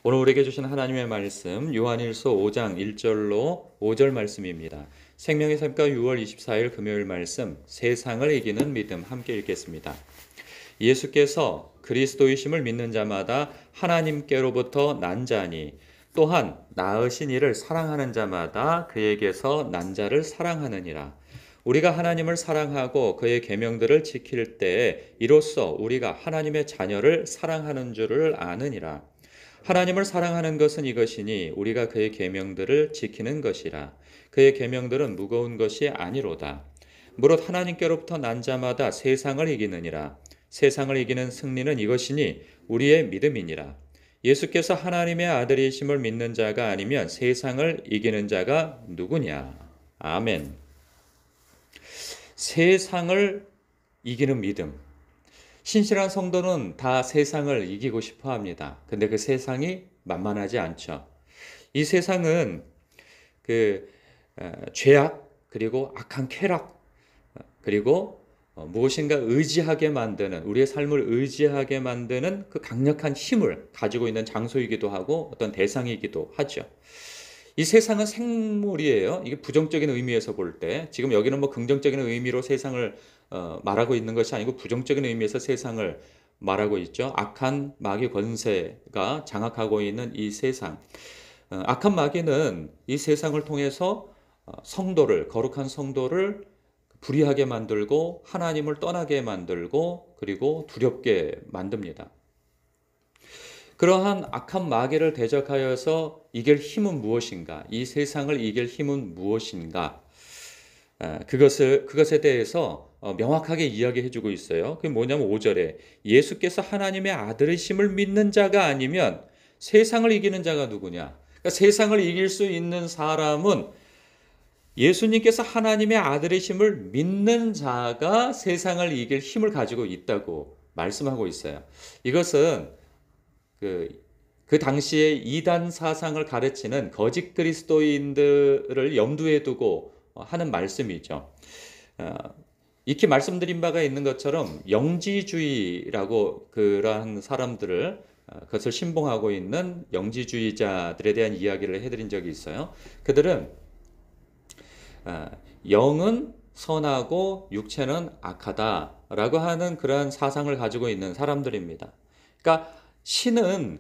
오늘 우리에게 주신 하나님의 말씀 요한일서 5장 1절로 5절 말씀입니다. 생명의 삶과 6월 24일 금요일 말씀 세상을 이기는 믿음 함께 읽겠습니다. 예수께서 그리스도이심을 믿는 자마다 하나님께로부터 난 자니 또한 낳으신 이를 사랑하는 자마다 그에게서 난 자를 사랑하느니라. 우리가 하나님을 사랑하고 그의 계명들을 지킬 때에 이로써 우리가 하나님의 자녀를 사랑하는 줄을 아느니라. 하나님을 사랑하는 것은 이것이니 우리가 그의 계명들을 지키는 것이라. 그의 계명들은 무거운 것이 아니로다. 무릇 하나님께로부터 난 자마다 세상을 이기느니라. 세상을 이기는 승리는 이것이니 우리의 믿음이니라. 예수께서 하나님의 아들이심을 믿는 자가 아니면 세상을 이기는 자가 누구냐? 아멘. 세상을 이기는 믿음. 신실한 성도는 다 세상을 이기고 싶어 합니다. 근데 그 세상이 만만하지 않죠. 이 세상은 죄악, 그리고 악한 쾌락, 그리고 무엇인가 의지하게 만드는, 우리의 삶을 의지하게 만드는 그 강력한 힘을 가지고 있는 장소이기도 하고 어떤 대상이기도 하죠. 이 세상은 생물이에요. 이게 부정적인 의미에서 볼 때, 지금 여기는 뭐 긍정적인 의미로 세상을 말하고 있는 것이 아니고 부정적인 의미에서 세상을 말하고 있죠. 악한 마귀 권세가 장악하고 있는 이 세상. 악한 마귀는 이 세상을 통해서 성도를, 거룩한 성도를 불의하게 만들고 하나님을 떠나게 만들고 그리고 두렵게 만듭니다. 그러한 악한 마귀를 대적하여서 이길 힘은 무엇인가? 이 세상을 이길 힘은 무엇인가? 그것에 대해서 명확하게 이야기해 주고 있어요. 그게 뭐냐면 5절에 예수께서 하나님의 아들이심을 믿는 자가 아니면 세상을 이기는 자가 누구냐? 그러니까 세상을 이길 수 있는 사람은 예수님께서 하나님의 아들이심을 믿는 자가 세상을 이길 힘을 가지고 있다고 말씀하고 있어요. 이것은 그 당시에 이단 사상을 가르치는 거짓 그리스도인들을 염두에 두고 하는 말씀이죠. 익히 말씀드린 바가 있는 것처럼 영지주의라고 그러한 사람들을 그것을 신봉하고 있는 영지주의자들에 대한 이야기를 해드린 적이 있어요. 그들은 영은 선하고 육체는 악하다라고 하는 그러한 사상을 가지고 있는 사람들입니다. 그러니까 신은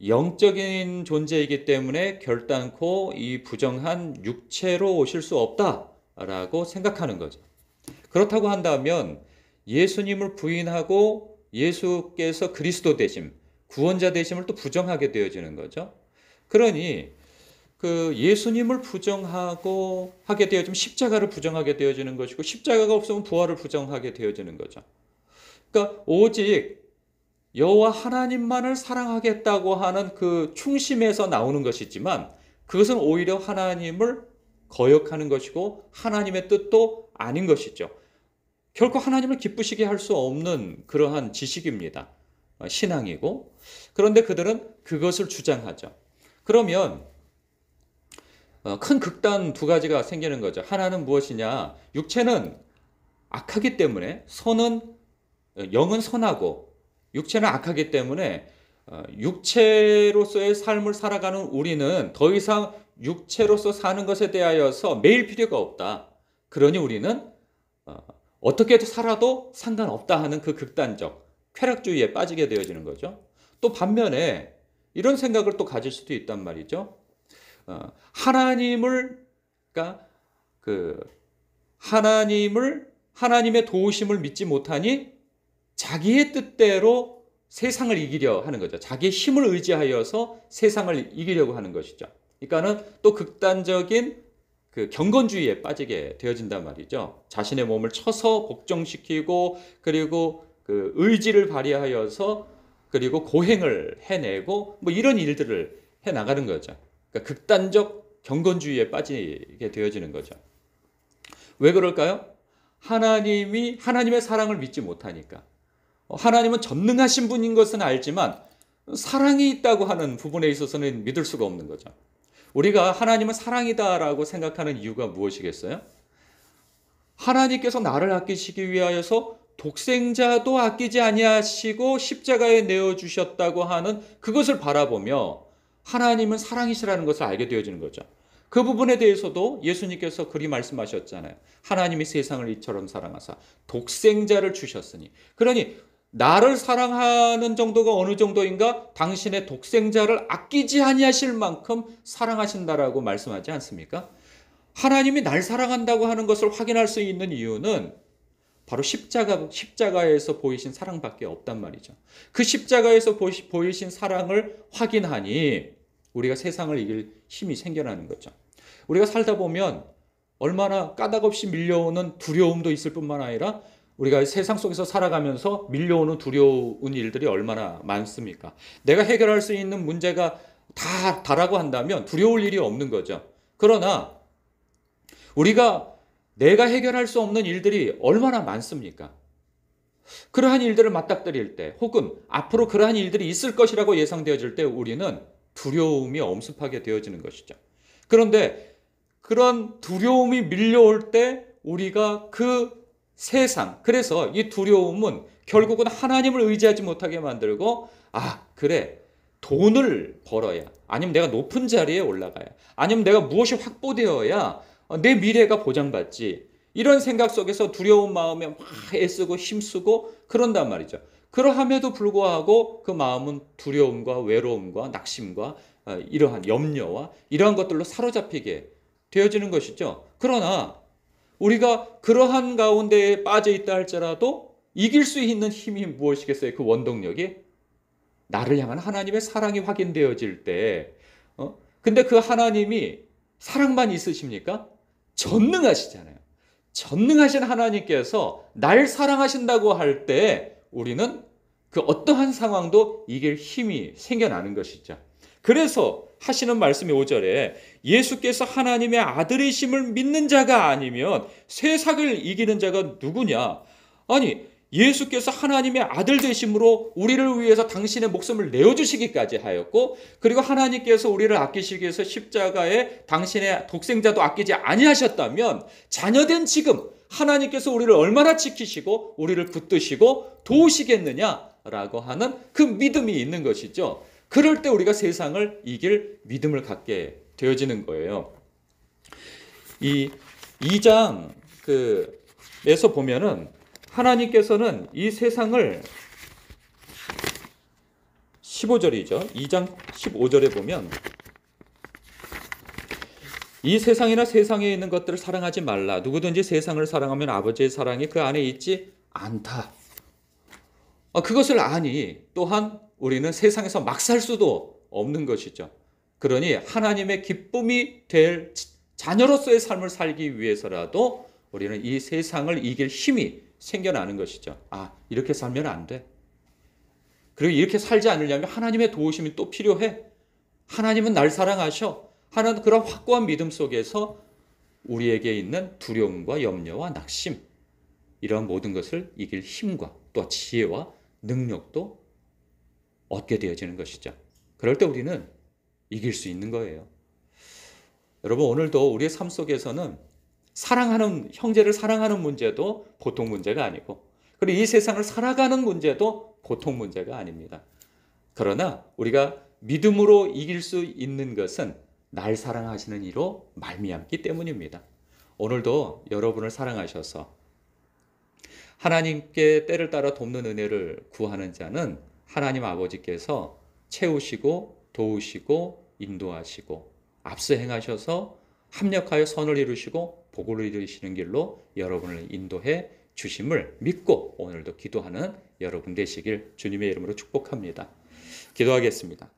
영적인 존재이기 때문에 결단코 이 부정한 육체로 오실 수 없다라고 생각하는 거죠. 그렇다고 한다면 예수님을 부인하고 예수께서 그리스도 되심, 구원자 되심을 또 부정하게 되어지는 거죠. 그러니 그 예수님을 부정하고 하게 되어지면 십자가를 부정하게 되어지는 것이고 십자가가 없으면 부활을 부정하게 되어지는 거죠. 그러니까 오직 여호와 하나님만을 사랑하겠다고 하는 그 충심에서 나오는 것이지만 그것은 오히려 하나님을 거역하는 것이고 하나님의 뜻도 아닌 것이죠. 결코 하나님을 기쁘시게 할 수 없는 그러한 지식입니다. 신앙이고. 그런데 그들은 그것을 주장하죠. 그러면 큰 극단 두 가지가 생기는 거죠. 하나는 무엇이냐? 육체는 악하기 때문에 영은 선하고 육체는 악하기 때문에 육체로서의 삶을 살아가는 우리는 더 이상 육체로서 사는 것에 대하여서 매일 필요가 없다. 그러니 우리는 어떻게 살아도 상관없다 하는 그 극단적 쾌락주의에 빠지게 되어지는 거죠. 또 반면에 이런 생각을 또 가질 수도 있단 말이죠. 그러니까 하나님의 도우심을 믿지 못하니 자기의 뜻대로 세상을 이기려 하는 거죠. 자기의 힘을 의지하여서 세상을 이기려고 하는 것이죠. 그러니까는 또 극단적인 그 경건주의에 빠지게 되어진단 말이죠. 자신의 몸을 쳐서 복종시키고 그리고 그 의지를 발휘하여서 그리고 고행을 해내고 뭐 이런 일들을 해 나가는 거죠. 그러니까 극단적 경건주의에 빠지게 되어지는 거죠. 왜 그럴까요? 하나님의 사랑을 믿지 못하니까. 하나님은 전능하신 분인 것은 알지만 사랑이 있다고 하는 부분에 있어서는 믿을 수가 없는 거죠. 우리가 하나님은 사랑이다라고 생각하는 이유가 무엇이겠어요? 하나님께서 나를 아끼시기 위하여서 독생자도 아끼지 아니하시고 십자가에 내어 주셨다고 하는 그것을 바라보며 하나님은 사랑이시라는 것을 알게 되어지는 거죠. 그 부분에 대해서도 예수님께서 그리 말씀하셨잖아요. 하나님이 세상을 이처럼 사랑하사 독생자를 주셨으니. 그러니 나를 사랑하는 정도가 어느 정도인가? 당신의 독생자를 아끼지 아니하실 만큼 사랑하신다라고 말씀하지 않습니까? 하나님이 날 사랑한다고 하는 것을 확인할 수 있는 이유는 바로 십자가에서 보이신 사랑밖에 없단 말이죠. 그 십자가에서 보이신 사랑을 확인하니 우리가 세상을 이길 힘이 생겨나는 거죠. 우리가 살다 보면 얼마나 까닭없이 밀려오는 두려움도 있을 뿐만 아니라 우리가 세상 속에서 살아가면서 밀려오는 두려운 일들이 얼마나 많습니까? 내가 해결할 수 있는 문제가 다라고 한다면 두려울 일이 없는 거죠. 그러나 우리가 내가 해결할 수 없는 일들이 얼마나 많습니까? 그러한 일들을 맞닥뜨릴 때 혹은 앞으로 그러한 일들이 있을 것이라고 예상되어질 때 우리는 두려움이 엄습하게 되어지는 것이죠. 그런데 그런 두려움이 밀려올 때 우리가 그 세상, 그래서 이 두려움은 결국은 하나님을 의지하지 못하게 만들고 그래, 돈을 벌어야, 아니면 내가 높은 자리에 올라가야, 아니면 내가 무엇이 확보되어야 내 미래가 보장받지, 이런 생각 속에서 두려운 마음에 막 애쓰고 힘쓰고 그런단 말이죠. 그러함에도 불구하고 그 마음은 두려움과 외로움과 낙심과 이러한 염려와 이러한 것들로 사로잡히게 되어지는 것이죠. 그러나 우리가 그러한 가운데에 빠져 있다 할지라도 이길 수 있는 힘이 무엇이겠어요? 그 원동력이 나를 향한 하나님의 사랑이 확인되어질 때, 근데 그 하나님이 사랑만 있으십니까? 전능하시잖아요. 전능하신 하나님께서 날 사랑하신다고 할 때 우리는 그 어떠한 상황도 이길 힘이 생겨나는 것이죠. 그래서 하시는 말씀이 5절에 예수께서 하나님의 아들이심을 믿는 자가 아니면 세상을 이기는 자가 누구냐? 아니, 예수께서 하나님의 아들 되심으로 우리를 위해서 당신의 목숨을 내어주시기까지 하였고, 그리고 하나님께서 우리를 아끼시기 위해서 십자가에 당신의 독생자도 아끼지 아니하셨다면 자녀된 지금 하나님께서 우리를 얼마나 지키시고 우리를 붙드시고 도우시겠느냐라고 하는 그 믿음이 있는 것이죠. 그럴 때 우리가 세상을 이길 믿음을 갖게 되어지는 거예요. 이 2장에서 보면은 하나님께서는 이 세상을 15절이죠. 2장 15절에 보면 이 세상이나 세상에 있는 것들을 사랑하지 말라. 누구든지 세상을 사랑하면 아버지의 사랑이 그 안에 있지 않다. 그것을 아니 또한 우리는 세상에서 막 살 수도 없는 것이죠. 그러니 하나님의 기쁨이 될 자녀로서의 삶을 살기 위해서라도 우리는 이 세상을 이길 힘이 생겨나는 것이죠. 이렇게 살면 안 돼. 그리고 이렇게 살지 않으려면 하나님의 도우심이 또 필요해. 하나님은 날 사랑하셔 하는 그런 확고한 믿음 속에서 우리에게 있는 두려움과 염려와 낙심, 이런 모든 것을 이길 힘과 또 지혜와 능력도 얻게 되어지는 것이죠. 그럴 때 우리는 이길 수 있는 거예요. 여러분, 오늘도 우리의 삶 속에서는 사랑하는, 형제를 사랑하는 문제도 보통 문제가 아니고, 그리고 이 세상을 살아가는 문제도 보통 문제가 아닙니다. 그러나 우리가 믿음으로 이길 수 있는 것은 날 사랑하시는 이로 말미암기 때문입니다. 오늘도 여러분을 사랑하셔서 하나님께 때를 따라 돕는 은혜를 구하는 자는 하나님 아버지께서 채우시고 도우시고 인도하시고 앞서 행하셔서 합력하여 선을 이루시고 복을 이루시는 길로 여러분을 인도해 주심을 믿고 오늘도 기도하는 여러분 되시길 주님의 이름으로 축복합니다. 기도하겠습니다.